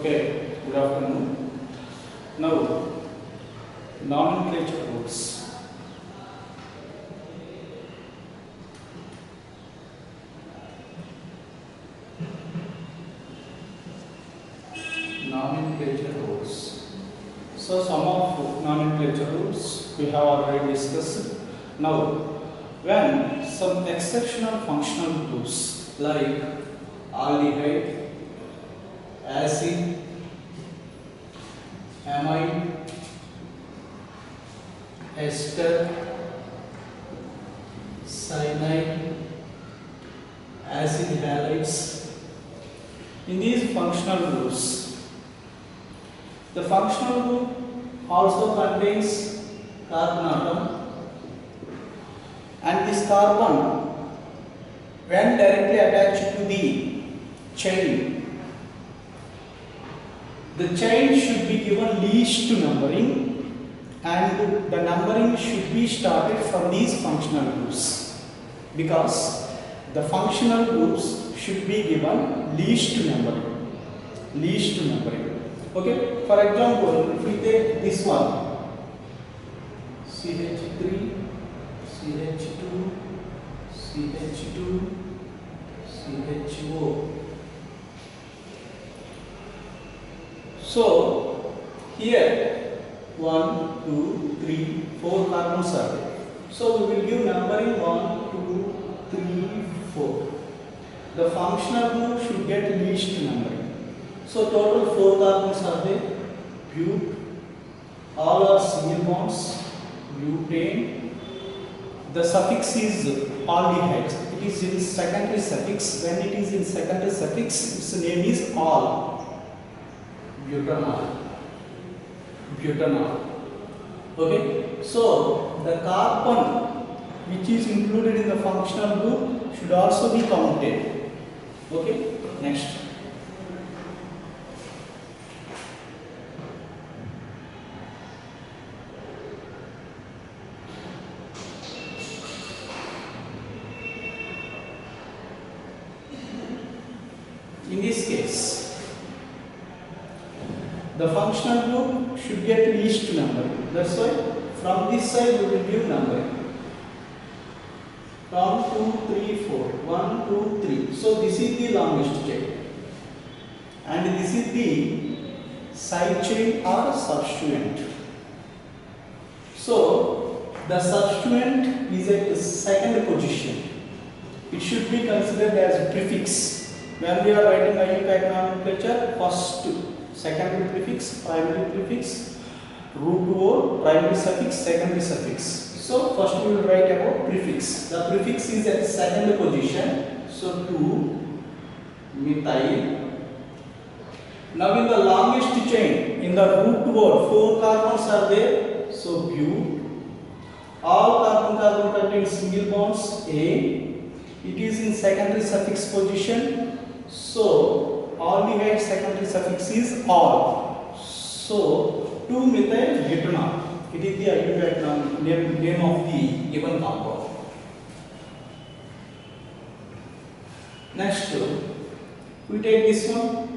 Okay, good afternoon. Now, nomenclature rules. Nomenclature rules. So, some of nomenclature rules we have already discussed. Now, when some exceptional functional groups like aldehyde, acid, amide, ester, cyanide, acid halides, in these functional groups, the functional group also contains carbon atom, and this carbon, when directly attached to the chain, the chain should be given least numbering, and the numbering should be started from these functional groups, because the functional groups should be given least numbering. Okay, for example, if we take this one, CH3, CH2, CH2, CHO. So here 1, 2, 3, 4 carbons are there. So we will give numbering 1, 2, 3, 4. The functional group should get least numbering. So total 4 carbons are there. But all are single bonds. Butane. The suffix is aldehyde. It is in secondary suffix. When it is in secondary suffix, its name is al. Butanol. Okay, so the carbon which is included in the functional group should also be counted. Okay, next. In this case, the functional group should get least number. That's why from this side we will give numbering. From 2, 3, 4. 1, 2, 3. So this is the longest chain. And this is the side chain or substituent. So the substituent is at the second position. It should be considered as a prefix. When we are writing IUPAC nomenclature, first secondary prefix, primary prefix, root O, primary suffix, secondary suffix. So first we will write about prefix. The prefix is at second position. So 2 methyl. Now in the longest chain, in the root O, 4 carbons are there. So but. All carbon contain single bonds A. It is in secondary suffix position. So aldehyde secondary suffix is al. So 2-methyl butanol. It is the IUPAC name of the given compound. Next, we take this one.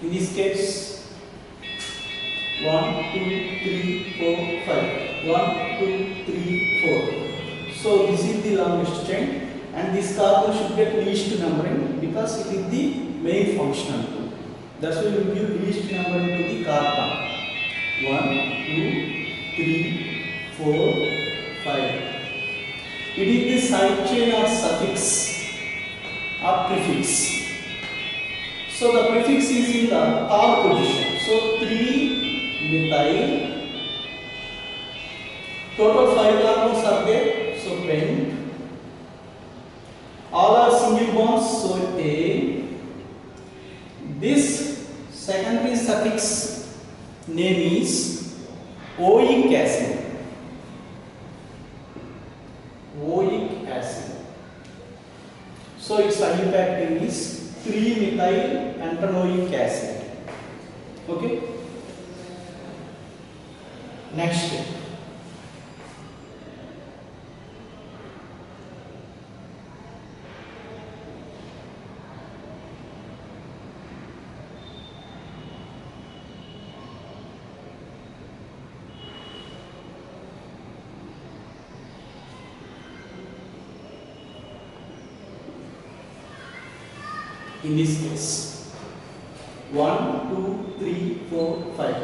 In this case, 1, 2, 3, 4, 5. 1, 2, 3, 4. So this is the longest chain, and this carbon should get least numbering because it is the main functional group. That's why we will give least numbering to the carbon. 1, 2, 3, 4, 5. It is the side chain or suffix or prefix. So the prefix is in the third position. So 3-methyl. Total 5 carbons are there. So pent. All are single bonds. So A. This secondary suffix name is oic acid. So its IUPAC writing is 3-methyl anthanoic acid. Okay. Next, in this case 1 2 3 4 5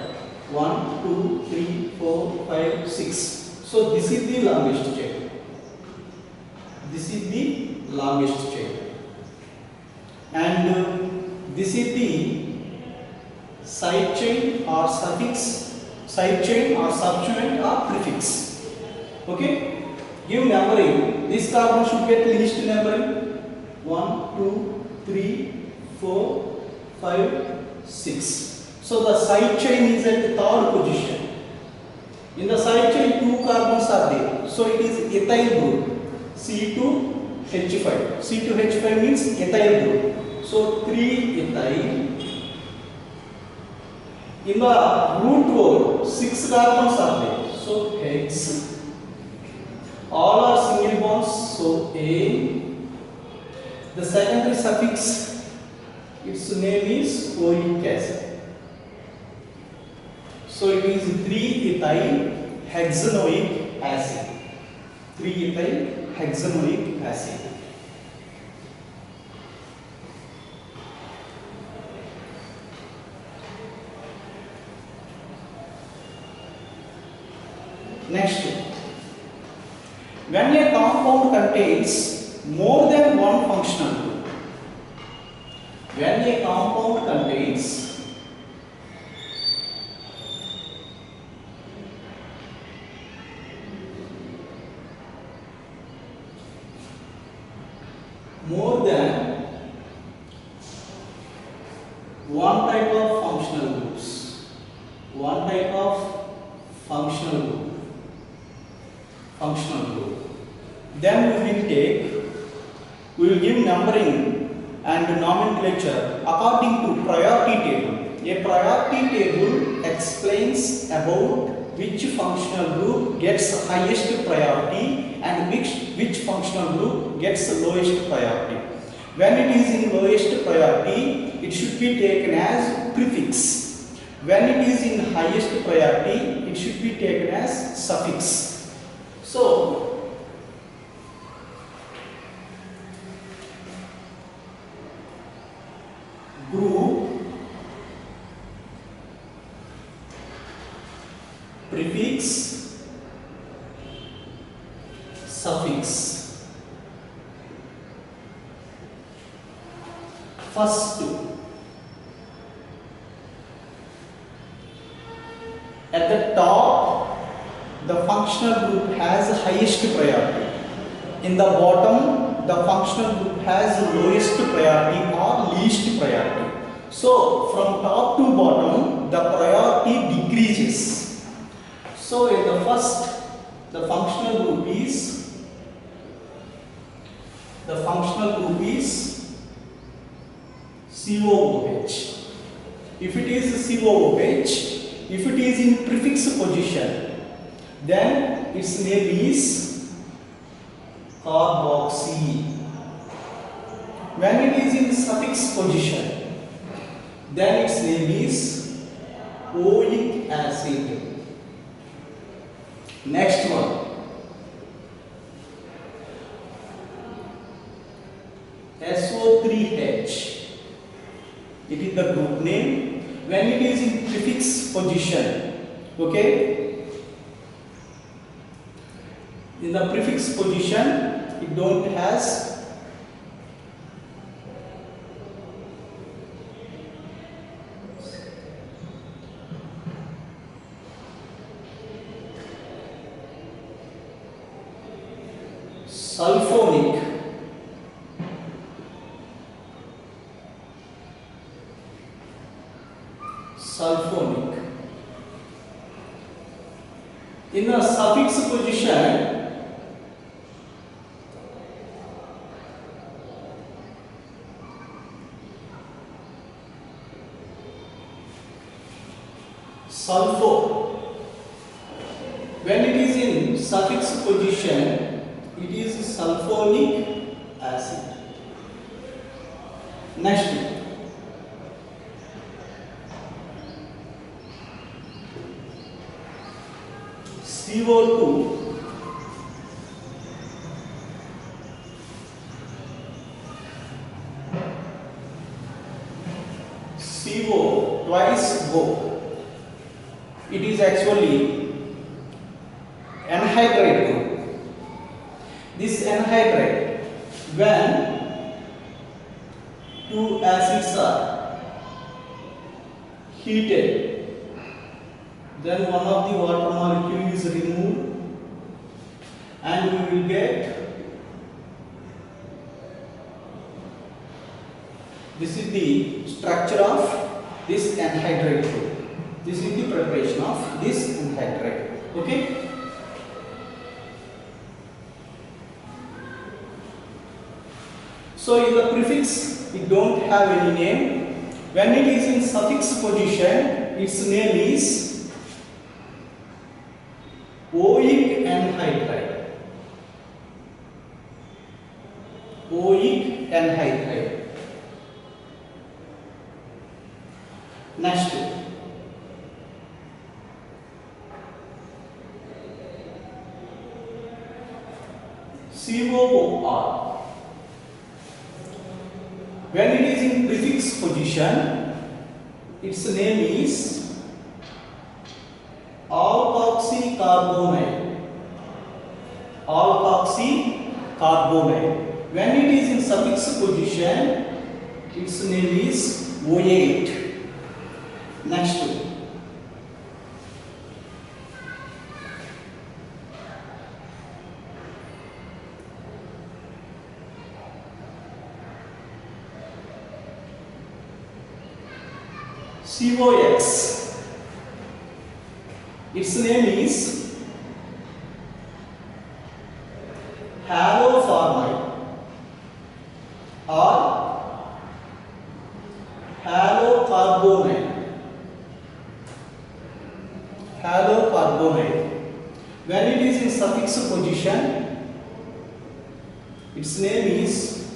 1 2 3 4 5 6. So this is the longest chain. This is the longest chain, and this is the side chain or suffix, side chain or substituent or prefix. Okay, give numbering. This carbon should get least numbering. 1 2 3 4 5 6. So the side chain is at the third position. In the side chain, 2 carbons are there. So it is ethyl group, C2H5. C2H5 means ethyl group. So 3 ethyl. In the root word, 6 carbons are there. So H. All are single bonds. So A. The secondary suffix, its name is oic acid. So it is 3-ethyl hexanoic acid. 3-ethyl hexanoic acid. Next, when a compound contains more than one functional group, when a compound contains more than one type of functional groups, one type of functional group, then we will give numbering and nomenclature according to priority table. A priority table explains about which functional group gets highest priority and which functional group gets lowest priority. When it is in lowest priority, it should be taken as prefix. When it is in highest priority, it should be taken as suffix. So group, prefix, suffix. First, at the top, the functional group has highest priority. In the bottom, the functional group has lowest priority or least priority. So from top to bottom, the priority decreases. So at the first, the functional group is COOH. If it is COOH, if it is in prefix position, then its name is carboxy. When it is in suffix position, then its name is oic acid. Next one, SO3H. It is the group name. When it is in prefix position, okay, in the prefix position, it don't has sulfonic. In the suffix position, sulfur. When it is in suffix position, it is sulfonic acid. Next, CO2. CO twice O. It is actually anhydride group. This anhydride, when two acids are heated, then one of the water molecule is removed and we will get this is the structure of this anhydride group. This is the preparation of this anhydride. Okay. So in the prefix, it don't have any name. When it is in suffix position, its name is oic anhydride. Oic anhydride. Next, COOR. When it is in prefix position, its name is alkoxycarbonate. Alkoxycarbonate. When it is in suffix position, its name is oate. Next, COX. Its name is haloformite or halocarbonate. Halocarbonate. When it is in suffix position, its name is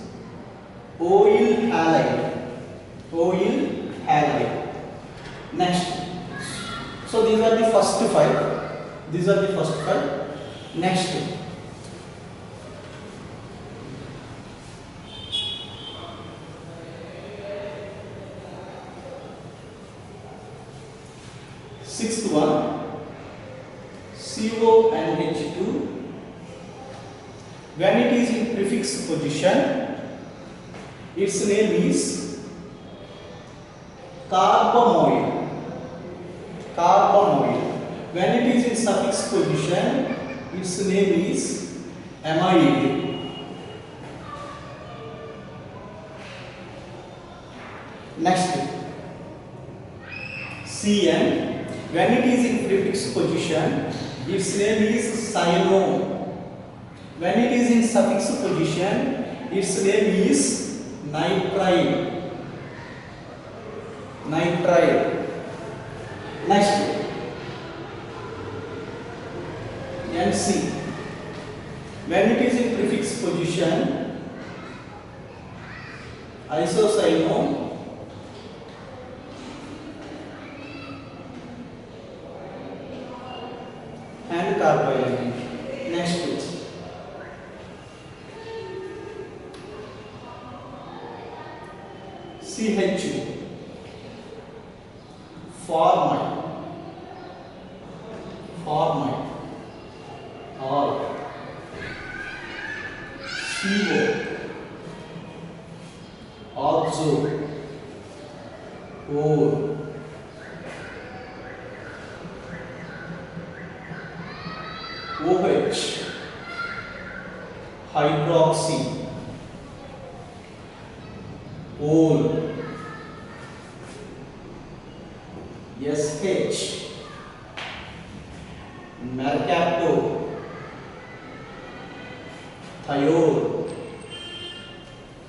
oil halide. Oil halide. Next. So these are the first five. Next. Sixth one, CO and H2. When it is in prefix position, its name is carbamoil. When it is in suffix position, its name is amide. Next, CN. When it is in prefix position, its name is cyano. When it is in suffix position, its name is nitrile. Next, NC. When it is in prefix position, isocyano. And carbohydrate. Next, CH. Formite. Or CO. Also. Or. OH. Hydroxy. Ol. SH. Mercapto.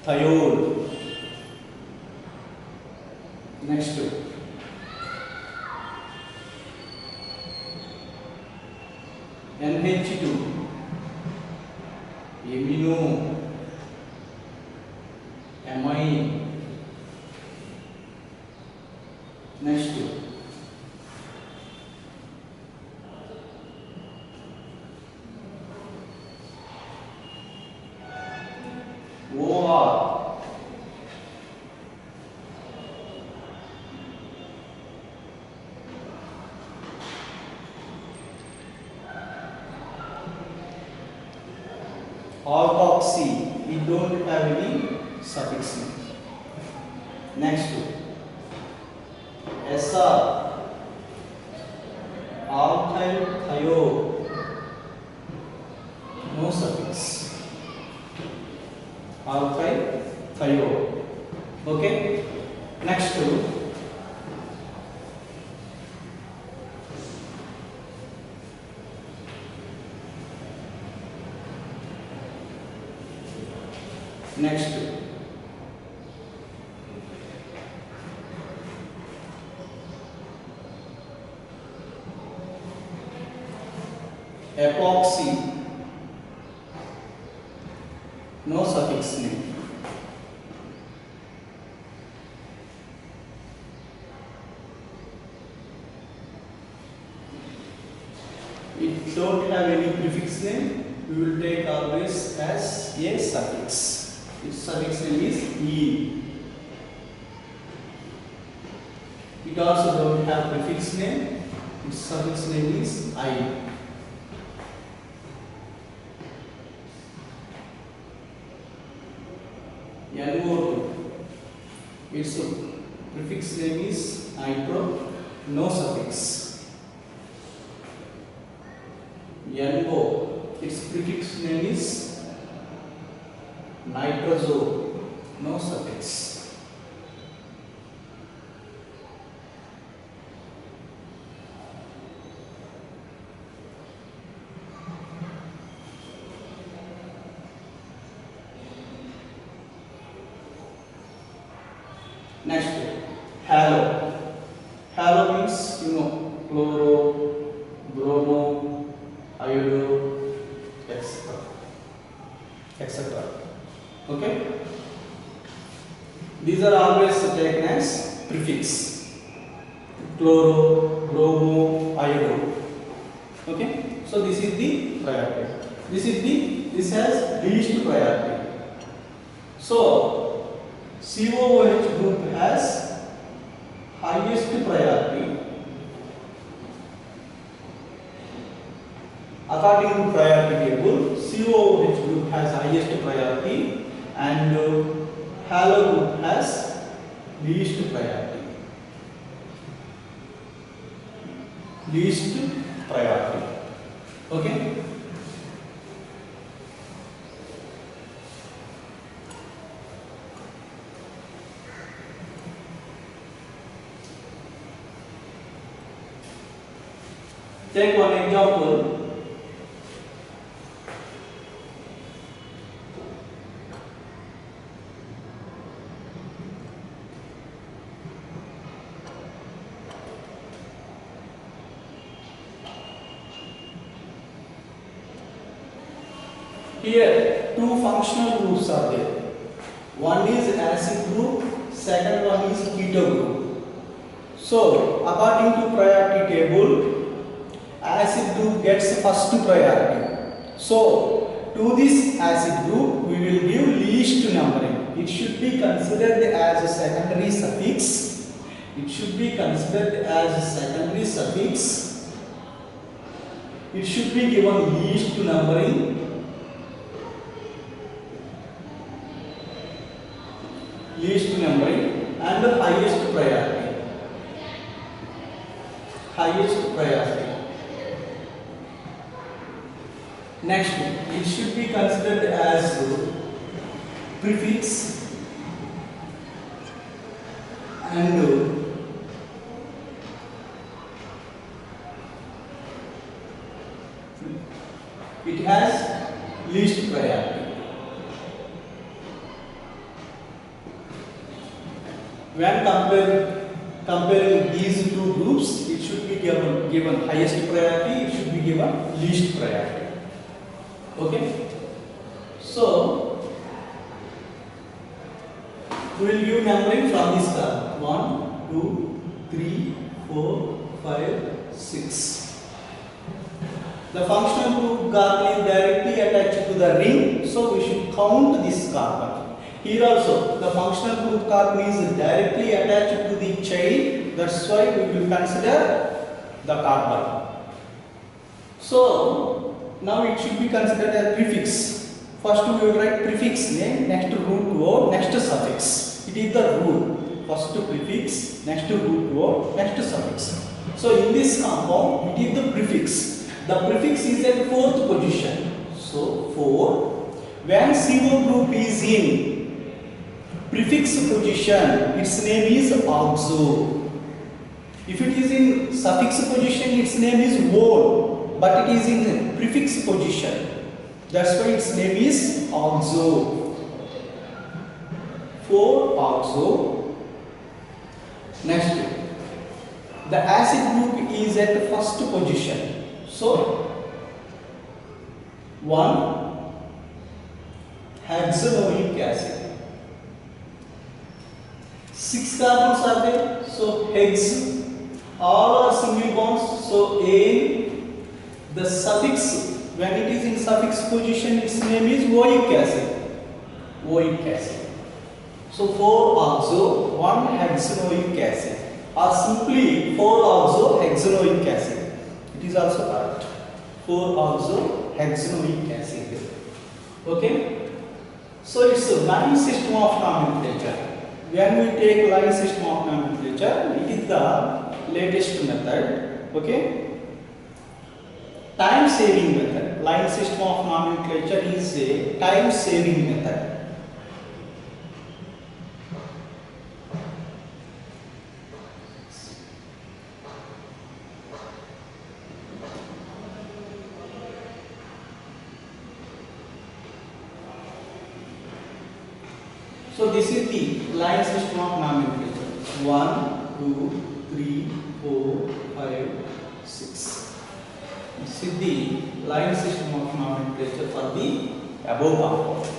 Thiol. Next, Next, OR. Orthoxy, we don't have any suffix name. Next, SR, alkyl thio, no suffix. Alkyl thio. Okay. Next, epoxy, no suffix name. It don't have any prefix name. We will take always as a suffix. Its suffix name is E. It also don't have prefix name. Its suffix name is I. NO2. Its prefix name is nitro, no suffix. NO, its prefix name is nitroso, no suffix. Next, halo. Halo means chloro, bromo, iodo, etc. etc. Okay? These are always taken as prefix. Chloro, bromo, iodo. Okay? So this is the priority. This has least priority. So COOH group has highest priority. According to priority table, COOH group has highest priority and halo group has least priority. Least priority. Okay? Take one example. Here two functional groups are there. One is acid group, second one is keto group. So according to priority table, acid group gets first priority. So to this acid group we will give least numbering. It should be considered as a secondary suffix. It should be considered as a secondary suffix. It should be given least numbering. Least numbering and highest priority. Highest priority. Next, it should be considered as prefix and it has least priority. When comparing these two groups, it should be given highest priority, it should be given least priority. Okay? So, we will give numbering from this column 1, 2, 3, 4, 5, 6. The functional group carbon is directly attached to the ring, so we should count this carbon. Here also, the functional group carbon is directly attached to the chain. That's why we will consider the carbon. So now it should be considered as prefix. First we will write prefix name, next root word, next suffix. It is the rule. First prefix, next root word, next suffix. So in this compound, it is the prefix. The prefix is at fourth position. So 4. When CO group is in prefix position, its name is oxo. If it is in suffix position, its name is whole, but it is in prefix position. That's why its name is oxo. 4 oxo. Next, the acid group is at the first position. So 1 hexanoic acid. 6 carbons are there. So hex. All are single bonds. So A. The suffix, when it is in suffix position, its name is oic acid. Oic acid. So 4 oxo, 1 hexanoic acid, or simply 4 oxo hexanoic acid. It is also correct. 4 oxo hexanoic acid. Okay. So it's a line system of nomenclature. When we take line system of nomenclature, it is the latest method. Okay. Time saving method. Line system of nomenclature is a time saving method. So this is the line system of nomenclature. 1, 2, 3, 4, 5, 6. This is the line system of nomenclature for the above compound.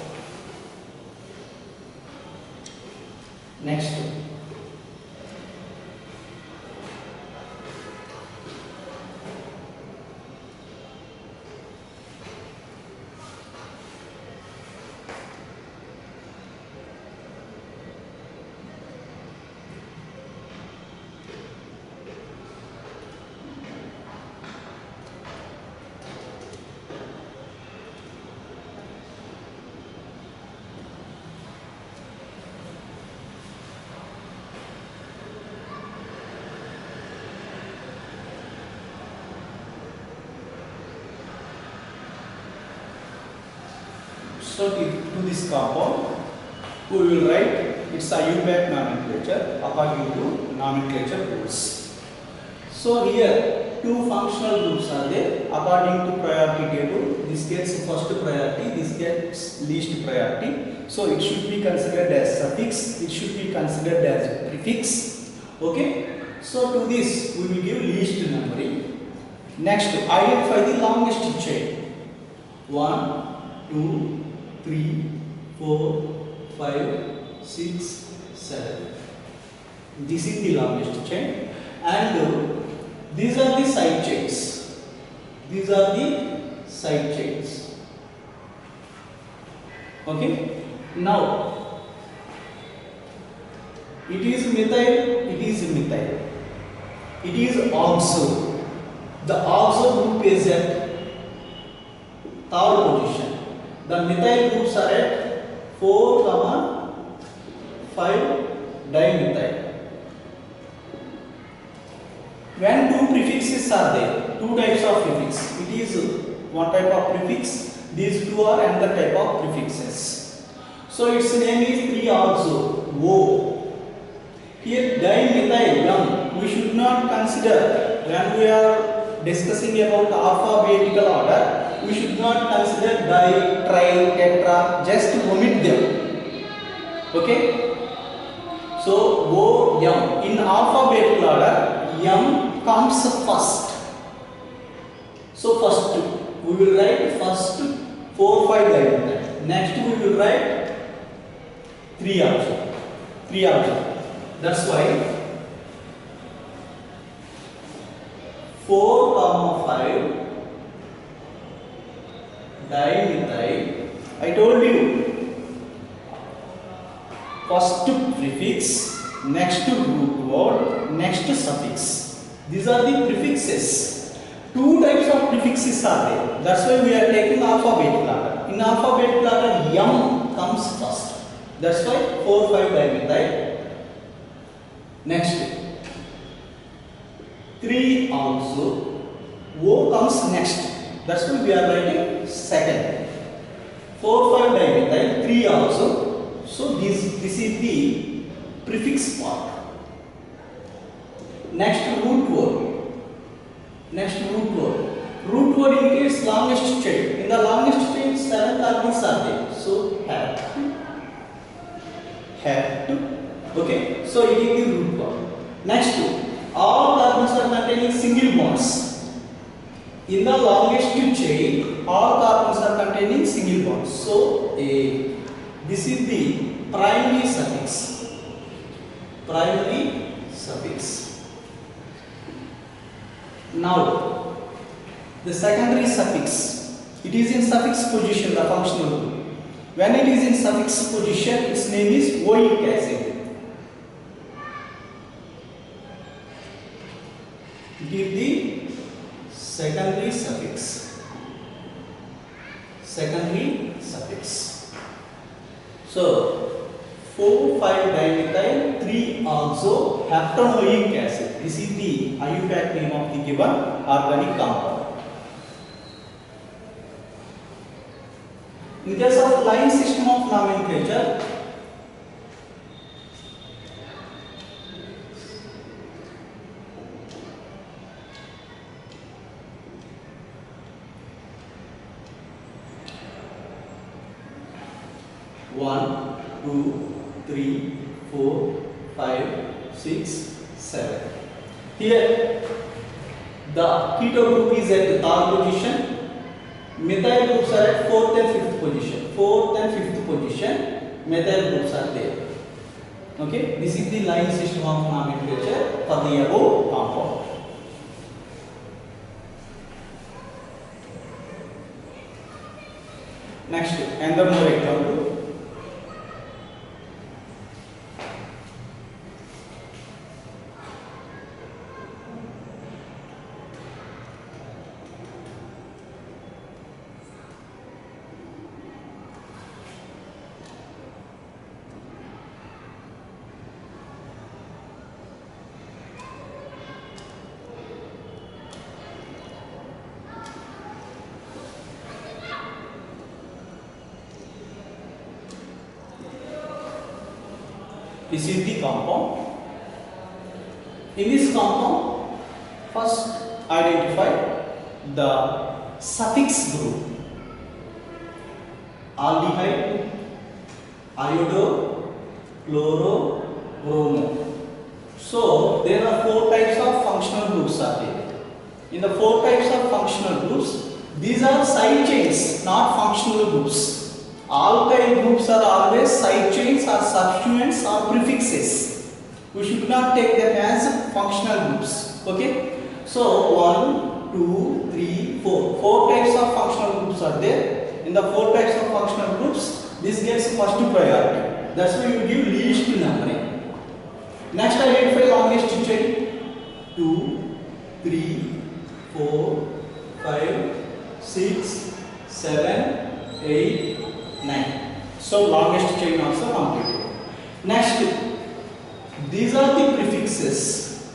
Next. So to this compound, we will write its IUPAC nomenclature according to nomenclature rules. So here 2 functional groups are there according to priority table. This gets first priority, this gets least priority. So it should be considered as suffix, it should be considered as prefix. Okay. So to this we will give least numbering. Next, identify the longest chain. 1, 2, 3, 4, 5, 6, 7. This is the longest chain, and these are the side chains. These are the side chains. Okay. Now it is methyl. It is methyl. It is oxo. The oxo group is at 3rd position. The methyl groups are at 4, 5 dimethyl. When 2 prefixes are there, 2 types of prefix. It is one type of prefix. These 2 are another type of prefixes. So its name is 3-oxo, O. Here dimethyl, we should not consider when we are discussing about alphabetical order. We should not consider di, tri, tetra, just omit them. Okay. So O, M. In alphabetical order, M comes first. So first we will write first 4, 5 dimethyl. Next we will write 3 also. 3 also. That's why 4, 5 dimethyl. I told you first prefix, next root word, next suffix. These are the prefixes. Two types of prefixes are there. That's why we are taking alphabet ladder. In alphabet ladder, M comes first. That's why 4, 5 dimethyl. Next 3 also. O comes next. That's why we are writing second. 4, 5 dimethyl, 3 also. So this is the prefix part. Next root word. Root word indicates longest chain. In the longest chain, 7 carbons are there. So have to. Okay. So it is the root word. Next, all carbons are containing single bonds. In the longest chain, all carbons are containing single bonds. So this is the primary suffix. Now, the secondary suffix. It is in suffix position, the functional group. When it is in suffix position, its name is oic acid. It is the secondary suffix. So 4, 5 dimethyl, 3 also heptanoic acid. This is the IUPAC name of the given organic compound. In case of line system of nomenclature, one, 2, 3, 4, 5, 6, 7. Here the keto group is at the third position. Methyl groups are at 4th and 5th position. 4th and 5th position, methyl groups are there. Okay, this is the line system of nomenclature for the above compound. Next, another more example. This is the compound. In this compound, first identify the suffix group. Aldehyde, iodo, chloro, bromo. So there are 4 types of functional groups are there. In the 4 types of functional groups, these are side chains, not functional groups. Alkyl groups are always side chains or substituents or prefixes. We should not take them as functional groups. Okay. So 1, 2, 3, 4. 4 types of functional groups are there. In the 4 types of functional groups, this gets first priority. That's why you give least numbering. Next, identify longest chain. 2, 3, 4, 5, 6, 7, 8, 9. So longest chain also completed. Next, these are the prefixes.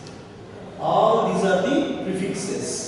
All these are the prefixes.